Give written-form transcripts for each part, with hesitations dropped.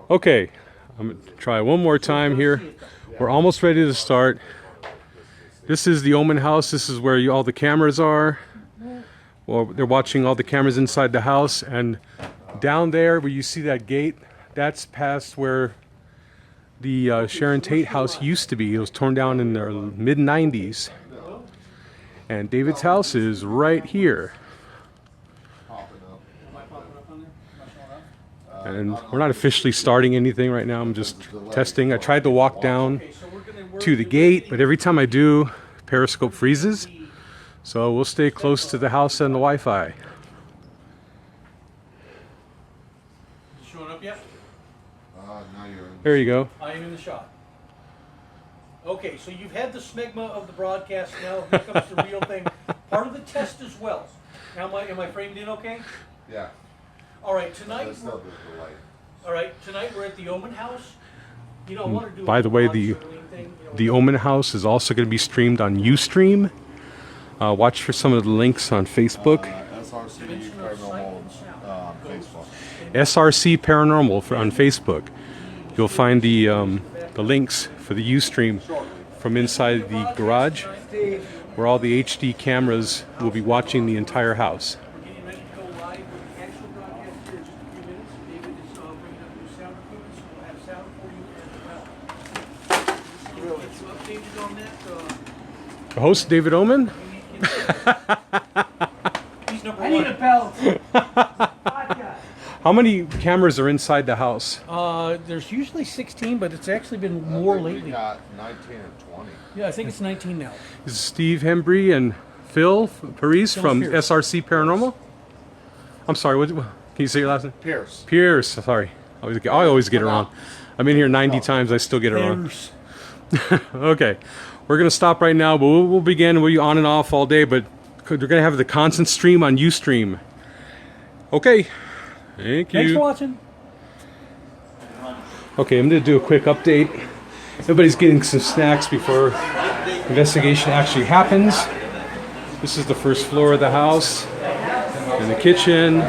Okay, I'm going to try one more time here. We're almost ready to start. This is the Oman House. This is where all the cameras are. Well, they're watching all the cameras inside the house. And down there where you see that gate, that's past where the Sharon Tate house used to be. It was torn down in the mid-90s. And David's house is right here. And we're not officially starting anything right now. I'm just testing. I tried to walk down to the gate, but every time I do, Periscope freezes. So we'll stay close to the house and the Wi-Fi. Showing up yet? There you go. I am in the shot. Okay, so you've had the smegma of the broadcast now. Here comes the real thing. Part of the test as well. Now, am I framed in okay? Yeah. All right, tonight. All right, tonight we're at the Oman House. You know, I want to do. By the way, the Oman House is also going to be streamed on Ustream. Watch for some of the links on Facebook. SRC Paranormal Facebook. SRC Paranormal on Facebook. You'll find the links for the Ustream from inside the garage, where all the HD cameras will be watching the entire house. We're getting ready to go live with the actual broadcast here in just a few minutes. David is bringing up new sound equipment, so we'll have sound for you as well. Get you updated on that. The host, David Oman. He's number I one. need a belt. Podcast. How many cameras are inside the house? There's usually 16, but it's actually been more We lately. got 19 or 20. Yeah, I think it's 19 now. This is Steve Hembry and Phil Paris from Pierce. SRC Paranormal. I'm sorry, what, can you say your last name? Pierce. Pierce, sorry. I always get it wrong. I've been here 90 times, I still get it wrong. There's- Okay, we're going to stop right now, but we'll begin. We'll be on and off all day, but we're going to have the constant stream on Ustream. Okay, thank you. Thanks for watching. Okay, I'm going to do a quick update. Everybody's getting some snacks before investigation actually happens. This is the first floor of the house, and the kitchen.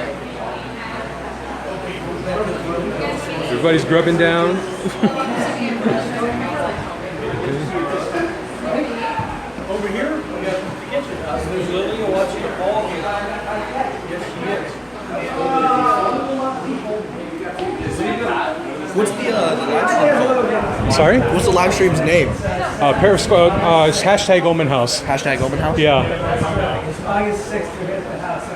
Everybody's grubbing down. Over here, we got the kitchen. There's Lily watching the ball game. Yes, she is. What's the live stream called? Sorry? What's the live stream's name? Periscope, it's hashtag Oman House. Hashtag Oman House? Yeah. August 6th, we hit the house.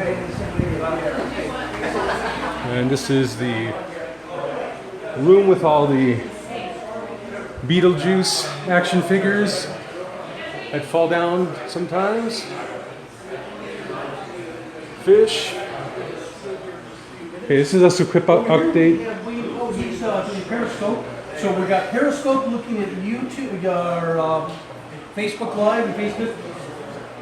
And this is the room with all the Beetlejuice action figures that fall down sometimes. Fish. Okay, this is just a quick update. He's doing Periscope. So we got Periscope looking at YouTube. We got our Facebook Live and Facebook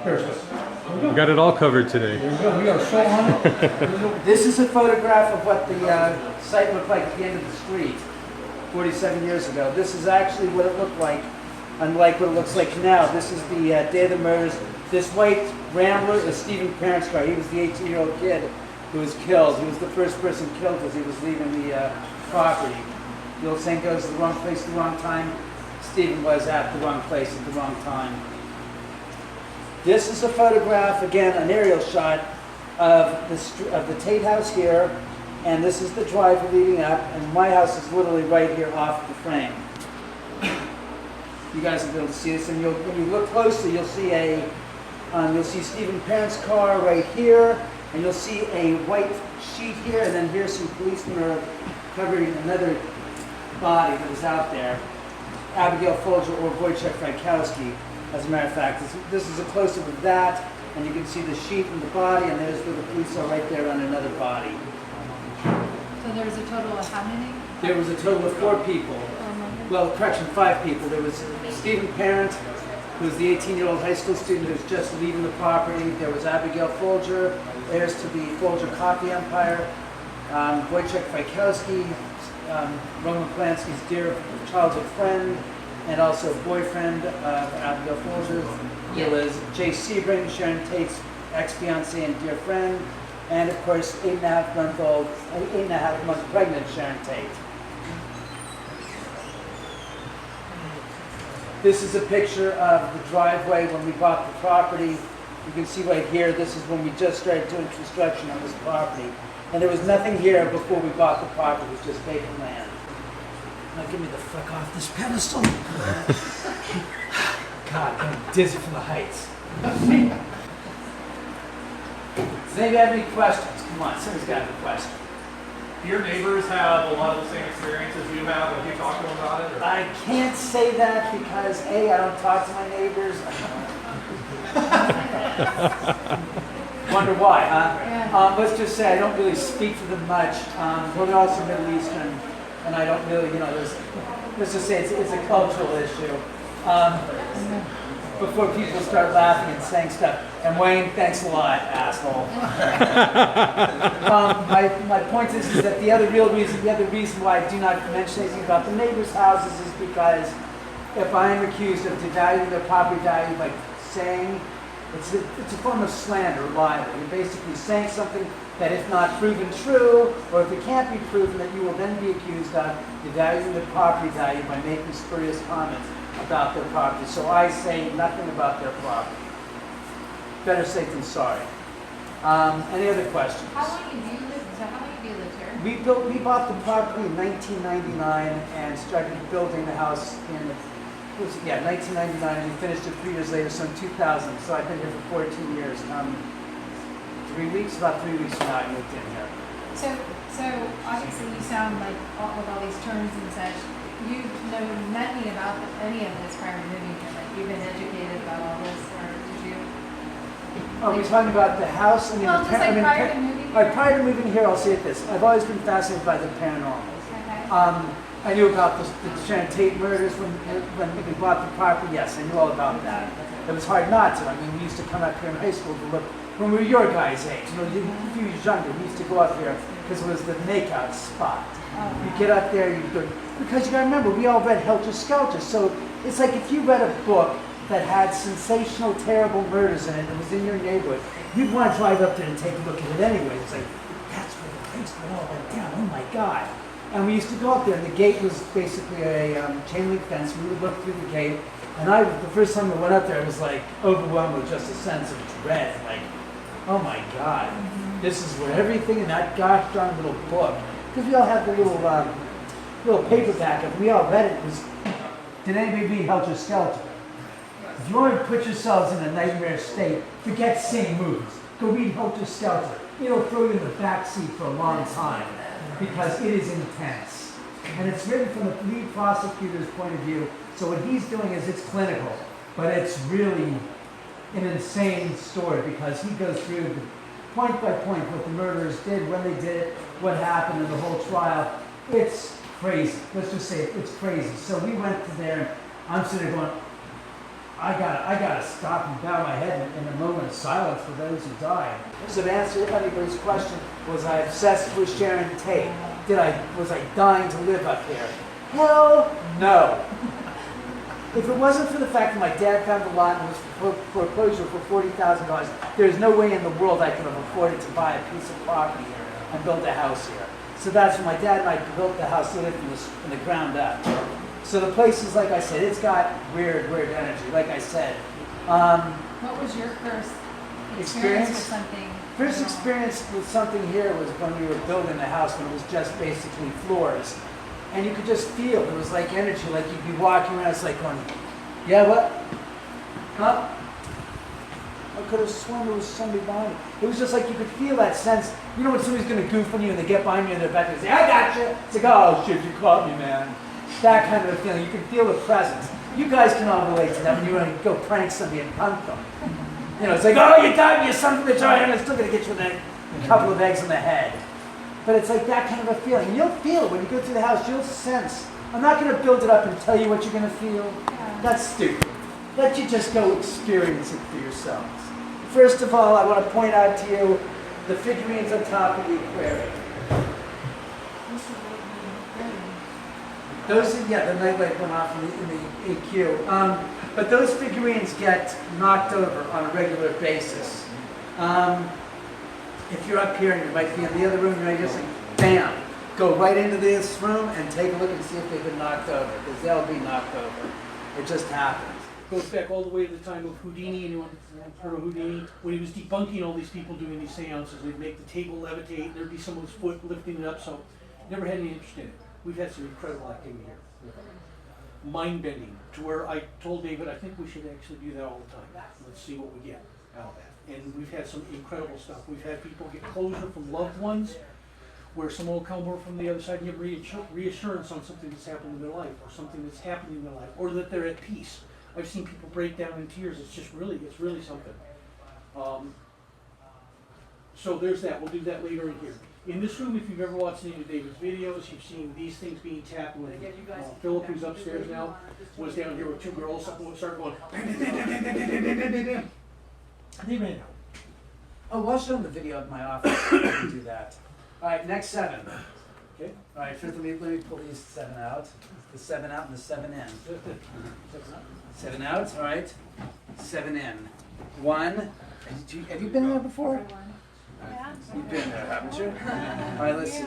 Periscope. We got it all covered today. There we go. We are so on it. This is a photograph of what the site looked like at the end of the street 47 years ago. This is actually what it looked like, unlike what it looks like now. This is the day of the murders. This white Rambler is Stephen Parent's car. He was the 18-year-old kid who was killed. He was the first person killed as he was leaving the property. The old saying goes, the wrong place at the wrong time. Stephen was at the wrong place at the wrong time. This is a photograph, again, an aerial shot of the Tate house here, and this is the drive leading up, and my house is literally right here off the frame. You guys will be able to see this, and when you look closely, you'll see Stephen Parent's car right here, and you'll see a white sheet here, and then here's some policemen are covering another body that was out there. Abigail Folger or Wojciech Frykowski, as a matter of fact. This is a close-up of that, and you can see the sheet and the body, and there's where the police are right there on another body. So there was a total of how many? There was a total of 4 people. Well, correction, 5 people. There was Stephen Parent, who was the 18-year-old high school student who was just leaving the property. There was Abigail Folger, heirs to the Folger Coffee Empire. Wojciech Frykowski, Roman Polanski's dear childhood friend, and also boyfriend of Abigail Folger. There was Jay Sebring, Sharon Tate's ex-fiance and dear friend. and of course 8.5 month pregnant Sharon Tate. This is a picture of the driveway when we bought the property. You can see right here, this is when we just started doing construction on this property. And there was nothing here before we bought the property, it was just vacant land. Now get me the fuck off this pedestal. God, I'm dizzy from the heights. Does anybody have any questions? Come on, somebody's got a question. Do your neighbors have a lot of the same experiences you have? Have you talked to them about it? Or? I can't say that because A, I don't talk to my neighbors. Wonder why, huh? Yeah. Let's just say I don't really speak to them much. Well, they're also Middle Eastern, and I don't really, let's just say it's a cultural issue. Before people start laughing and saying stuff. And Wayne, thanks a lot, asshole. My point is that the other reason why I do not mention anything about the neighbors' houses is because if I am accused of devaluing their property value by saying it's a form of slander, libel. You're basically saying something that if not proven true, or if it can't be proven, that you will then be accused of devaluing their property value by making spurious comments about their property. So I say nothing about their property. Better safe than sorry. Any other questions? How long have you lived here? We bought the property in 1999 and started building the house in 1999, and we finished it 3 years later, so in 2000. So I've been here for 14 years. 3 weeks, about 3 weeks from now, I moved in here. So obviously you sound like with all these terms and such, you know nothing about any of this prior to moving here. Like you've been educated about all this, or did you? Are we talking about the house? I mean, Well, just like prior to moving here. Prior to moving here, I'll say it this: I've always been fascinated by the paranormal. Okay. I knew about the Sharon Tate murders when we bought the property. Yes, I knew all about that. It was hard not to. I mean, we used to come up here in high school to look when we were your guys' age. A few years younger, we used to go up here because it was the makeout spot. You get up there, you go, because you gotta remember, we all read Helter Skelter. So it's like if you read a book that had sensational, terrible murders in it, that was in your neighborhood, you'd want to drive up there and take a look at it anyway. It's like, that's where the basement all went down. Oh my God. And we used to go up there, and the gate was basically a chain link fence. We would look through the gate, and the first time I went up there, I was like overwhelmed with just a sense of dread. Like, oh my God, this is where everything in that gosh darn little book, because we all had the little paperback of it. We all read it. It was, did anybody read Helter Skelter? If you want to put yourselves in a nightmare state, forget seeing movies. Go read Helter Skelter. It'll throw you in the back seat for a long time because it is intense. And it's written from the lead prosecutor's point of view. So what he's doing is it's clinical, but it's really an insane story because he goes through point by point what the murderers did, when they did it, what happened in the whole trial. It's crazy. Let's just say it's crazy. So we went to there, and I'm sitting there going, I gotta stop and bow my head in a moment of silence for those who died. So to answer anybody's question, was I obsessed with Sharon Tate? Was I dying to live up here? Hell no. If it wasn't for the fact that my dad found the lot and was foreclosure for $40,000, there's no way in the world I could have afforded to buy a piece of property here and build a house here. So that's when my dad and I built the house literally from the ground up. So the place is, like I said, it's got weird energy, like I said. What was your first experience with something? First experience with something here was when we were building the house, when it was just basically floors. And you could just feel, there was like energy, like you'd be walking around, it's like going, yeah, what? Huh? I could have sworn there was somebody behind me. It was just like you could feel that sense. You know when somebody's going to goof on you and they get behind you and they're back and say, I got you. It's like, oh shit, you caught me, man. That kind of a feeling. You can feel the presence. You guys can all relate to that when you want to go prank somebody and punk them. You know, it's like, oh, you got me, you son of a bitch. All right, I'm still going to get you with a couple of eggs in the head. But it's like that kind of a feeling. And you'll feel it when you go through the house. You'll sense. I'm not going to build it up and tell you what you're going to feel. That's stupid. Let you just go experience it for yourselves. First of all, I want to point out to you the figurines on top of the aquarium. Those are, the nightlight went off in the AQ. But those figurines get knocked over on a regular basis. if you're up here and you might be in the other room, you might just like, bam, go right into this room and take a look and see if they've been knocked over, because they'll be knocked over. It just happens. Goes back all the way to the time of Houdini. Anyone heard of Houdini? When he was debunking all these people doing these seances, they'd make the table levitate, and there'd be someone's foot lifting it up. So, never had any interest in it. We've had some incredible activity here. Mind bending, to where I told David, I think we should actually do that all the time. Let's see what we get out of that. And we've had some incredible stuff. We've had people get closure from loved ones, where someone will come over from the other side and give reassurance on something that's happened in their life, or something that's happening in their life, or that they're at peace. I've seen people break down in tears. It's really something. So there's that. We'll do that later in here. In this room, if you've ever watched any of David's videos, you've seen these things being tapped. When Philip, who's upstairs now, was down here with two girls. Something started going, bam, bam, bam, bam, bam, bam, bam, bam, bam. And they ran out. Oh, I'll show them the video of my office. I can do that. All right, next 7. Okay. All right, first let me pull these 7 out. The 7 out and the 7 in. 7 out, all right. 7 in. 1. Have you been there before? Yeah. You've been there, haven't you? All right, let's see.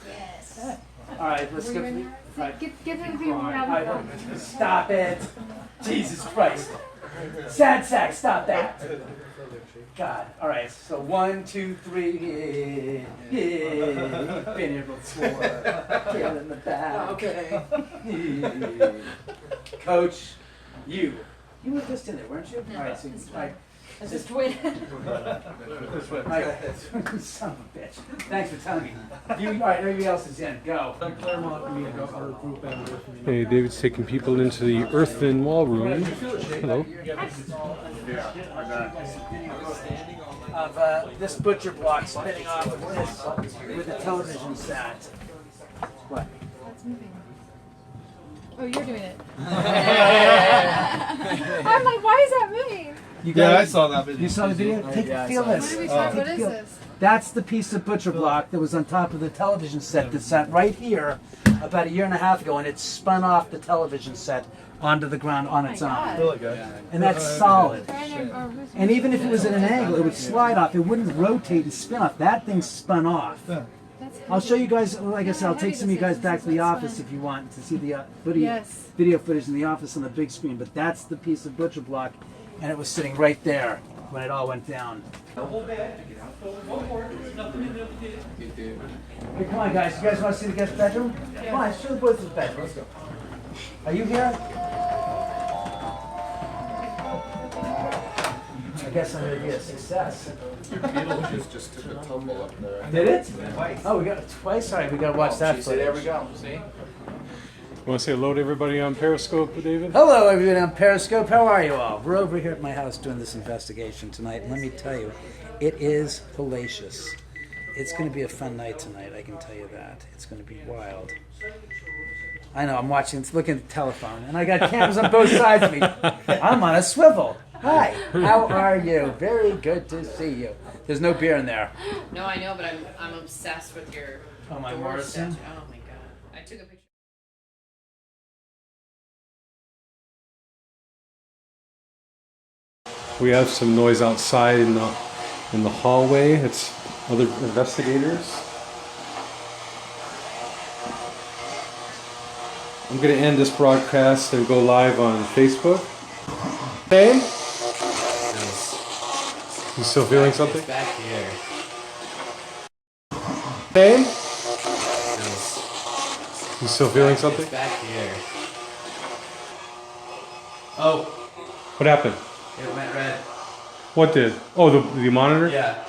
Yes. All right, let's Were go. you in there? All right. Give him the All right, stop it. Jesus Christ. Sad sack, stop that. God. All right, so 1, 2, 3. Yeah. Been here before. Kill in the back. Okay. Coach, you were just in there, weren't you? All right, so, all right. I just waited. All right. Son of a bitch. Thanks for telling me. All right, everybody else is in. Go. Hey, David's taking people into the earthen wall room. Hello. Of this butcher block spinning off of this with the television set. What? That's moving. Oh, you're doing it. I'm like, why is that moving? You Yeah, I guys, saw that video. you saw the video? Take feel What this. are we talking? What is this? That's the piece of butcher block that was on top of the television set that sat right here about 1.5 years ago, and it spun off the television set onto the ground on its own. Really good. And that's solid. Oh, And even if it was at an angle, it would slide off. It wouldn't rotate and spin off. That thing spun off. that's I'll show you guys, like I said, I'll Yeah, take some of you guys back to the that's office fun. if you want to see the video, Yes. video footage in the office on the big screen. But that's the piece of butcher block, and it was sitting right there when it all went down. Hey, come on, guys. You guys want to see the guest bedroom? Come on, show the boys the bedroom. Let's go. Are you here? I guess I'm going to be a success. Your Beetlejuice just took a tumble up there. Did it? Oh, we got it twice. Sorry, we got to watch that. There we footage. go. See? You want to say hello to everybody on Periscope, David? Hello, everybody on Periscope. How are you all? We're over here at my house doing this investigation tonight. And let me tell you, it is hellacious. It's going to be a fun night tonight, I can tell you that. It's going to be wild. I know, I'm watching, looking at the telephone, and I got cameras on both sides of me. I'm on a swivel. Hi, how are you? Very good to see you. There's no beer in there. No, I know, but I'm obsessed with your Oh, my door Morrison? statue. Oh my god. I took a picture. We have some noise outside in the hallway. It's other investigators. I'm going to end this broadcast and go live on Facebook. Hey? You still feeling something? It's back here. Hey? You still feeling something? It's back here. Oh, What happened? it went red. What did? Oh, the monitor? Yeah.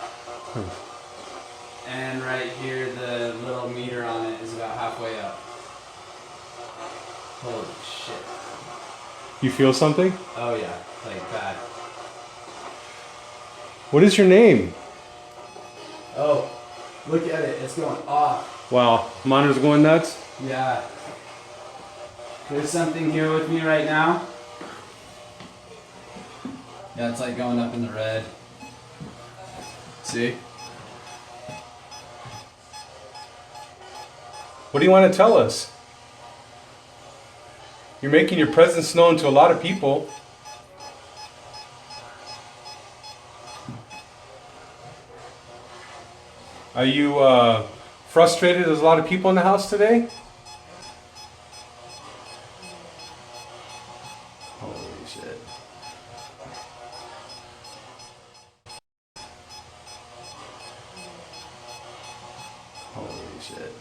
And right here, the little meter on it is about halfway up. Holy shit. You feel something? Oh yeah, like bad. What is your name? Oh, look at it. It's going off. Wow, monitor's going nuts? Yeah. There's something here with me right now. Yeah, it's like going up in the red. See? What do you want to tell us? You're making your presence known to a lot of people. Are you frustrated? There's a lot of people in the house today? Holy shit. Holy shit.